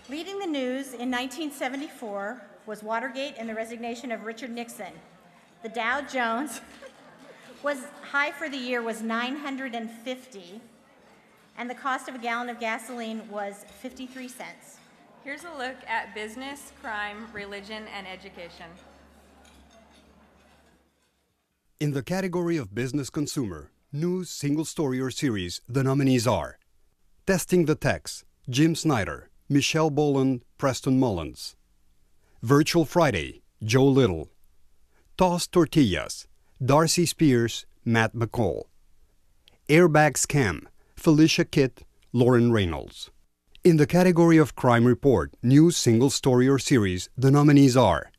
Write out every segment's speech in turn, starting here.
Leading the news in 1974 was Watergate and the resignation of Richard Nixon. The Dow Jones was high for the year was 950, and the cost of a gallon of gasoline was 53 cents. Here's a look at business, crime, religion, and education. In the category of business consumer, news, single story, or series, the nominees are Testing the Text, Jim Snyder, Michelle Boland, Preston Mullins. Virtual Friday, Joe Little. Tossed Tortillas, Darcy Spears, Matt McCall. Airbag Scam, Felicia Kitt, Lauren Reynolds. In the category of Crime Report, news, single story, or series, the nominees are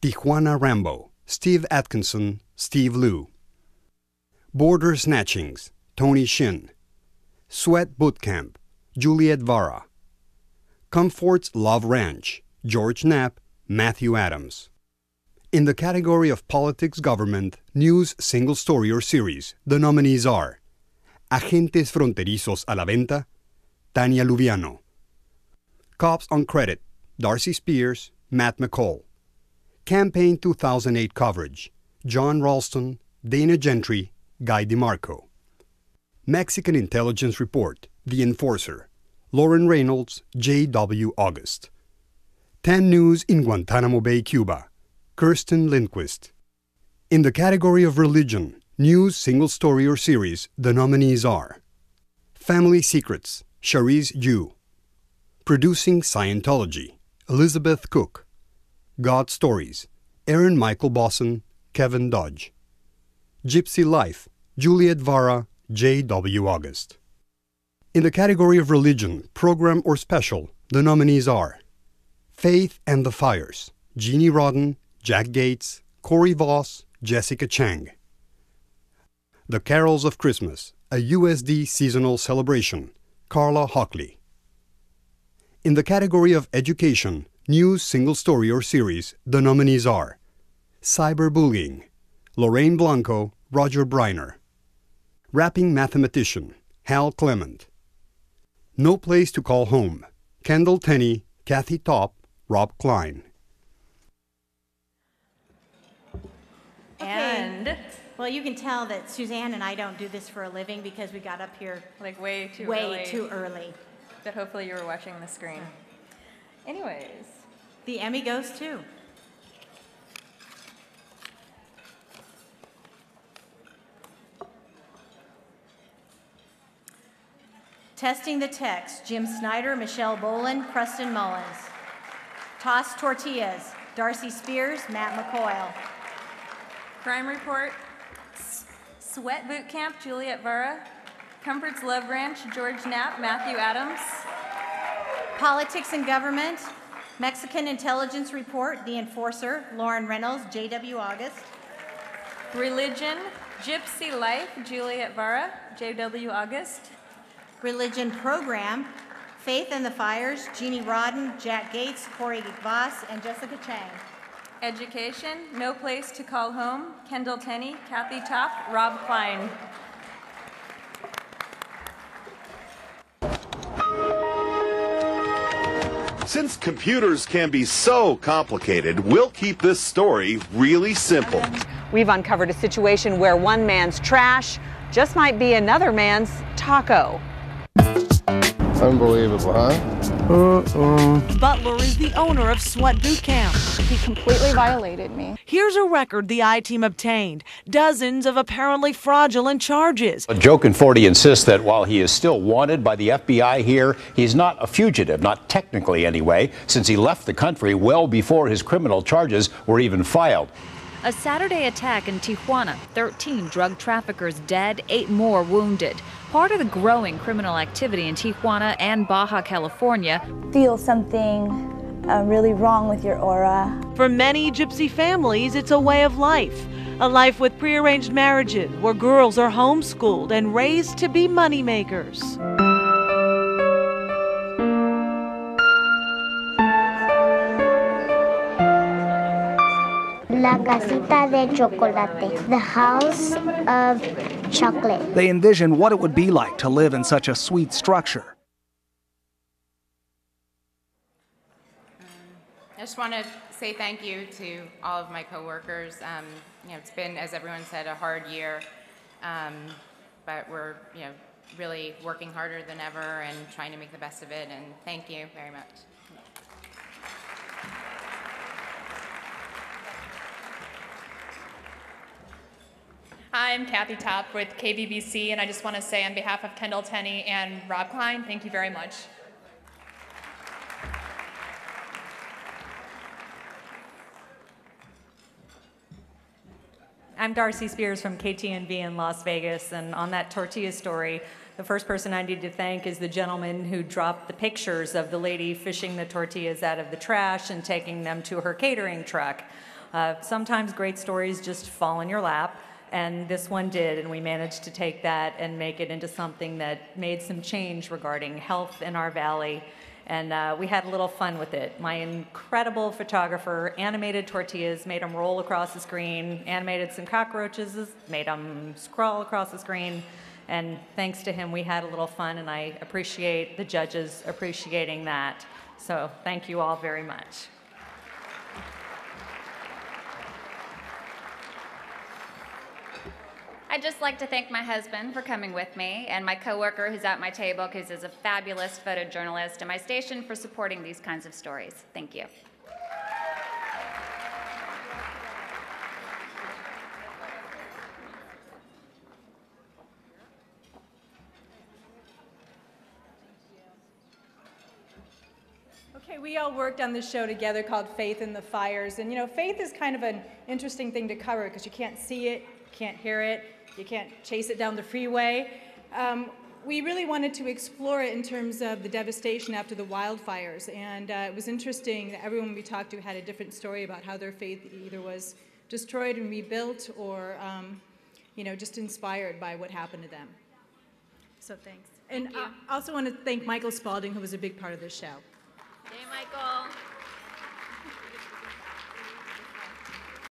Tijuana Rambo, Steve Atkinson, Steve Liu. Border Snatchings, Tony Shin. Sweat Bootcamp, Juliet Vara. Comfort's Love Ranch, George Knapp, Matthew Adams. In the category of Politics, Government, News, Single Story, or Series, the nominees are Agentes Fronterizos a la Venta, Tania Luviano. Cops on Credit, Darcy Spears, Matt McCall. Campaign 2008 Coverage, John Ralston, Dana Gentry, Guy DeMarco. Mexican Intelligence Report, The Enforcer, Lauren Reynolds, J.W. August. 10 News in Guantanamo Bay, Cuba, Kirsten Lindquist. In the category of Religion, News, Single Story, or Series, the nominees are Family Secrets, Charisse Yu. Producing Scientology, Elizabeth Cook. God Stories, Aaron Michael Bosson, Kevin Dodge. Gypsy Life, Juliet Vara, J.W. August. In the category of Religion, Program, or Special, the nominees are Faith and the Fires, Jeannie Rodden, Jack Gates, Corey Voss, Jessica Chang. The Carols of Christmas, a USD seasonal celebration, Carla Hockley. In the category of Education, News, Single Story, or Series, the nominees are Cyberbullying, Lorraine Blanco, Roger Briner. Rapping Mathematician, Hal Clement. No Place to Call Home, Kendall Tenney, Kathy Topp, Rob Klein. And well, you can tell that Suzanne and I don't do this for a living because we got up here like way too early. But hopefully you were watching the screen. Anyways. The Emmy goes to Testing the Text, Jim Snyder, Michelle Boland, Preston Mullins. Tossed Tortillas, Darcy Spears, Matt McCoyle. Crime Report, Sweat Boot Camp, Juliet Vara. Comfort's Love Ranch, George Knapp, Matthew Adams. Politics and Government, Mexican Intelligence Report, The Enforcer, Lauren Reynolds, J.W. August. Religion, Gypsy Life, Juliet Vara, J.W. August. Religion Program, Faith and the Fires, Jeannie Rodden, Jack Gates, Corey Voss, and Jessica Chang. Education, No Place to Call Home, Kendall Tenney, Kathy Topp, Rob Klein. Since computers can be so complicated, we'll keep this story really simple. We've uncovered a situation where one man's trash just might be another man's taco. Unbelievable, huh? Butler is the owner of Sweat Boot Camp. He completely violated me. Here's a record the I-Team obtained. Dozens of apparently fraudulent charges. Joe Conforti insists that while he is still wanted by the FBI here, he's not a fugitive, not technically anyway, since he left the country well before his criminal charges were even filed. A Saturday attack in Tijuana, 13 drug traffickers dead, 8 more wounded. Part of the growing criminal activity in Tijuana and Baja California. Feel something really wrong with your aura. For many gypsy families, it's a way of life. A life with prearranged marriages where girls are homeschooled and raised to be moneymakers. La casita de chocolate, the house of chocolate. They envisioned what it would be like to live in such a sweet structure. just want to say thank you to all of my coworkers. It's been, as everyone said, a hard year, but we're really working harder than ever and trying to make the best of it. And thank you very much. Hi, I'm Kathy Topp with KVBC, and I just want to say on behalf of Kendall Tenney and Rob Klein, thank you very much. I'm Darcy Spears from KTNV in Las Vegas, and on that tortilla story, the first person I need to thank is the gentleman who dropped the pictures of the lady fishing the tortillas out of the trash and taking them to her catering truck. Sometimes great stories just fall in your lap, and this one did, and we managed to take that and make it into something that made some change regarding health in our valley. And we had a little fun with it. My incredible photographer animated tortillas, made them roll across the screen, animated some cockroaches, made them scroll across the screen. And thanks to him, we had a little fun, and I appreciate the judges appreciating that. So thank you all very much. I'd just like to thank my husband for coming with me, and my coworker who's at my table because he's a fabulous photojournalist, and my station for supporting these kinds of stories. Thank you. Okay, we all worked on this show together called Faith in the Fires, and faith is kind of an interesting thing to cover because you can't see it, can't hear it, you can't chase it down the freeway. We really wanted to explore it in terms of the devastation after the wildfires, and it was interesting that everyone we talked to had a different story about how their faith either was destroyed and rebuilt or just inspired by what happened to them. So thanks. And I also want to thank Michael Spalding, who was a big part of this show. Hey, Michael.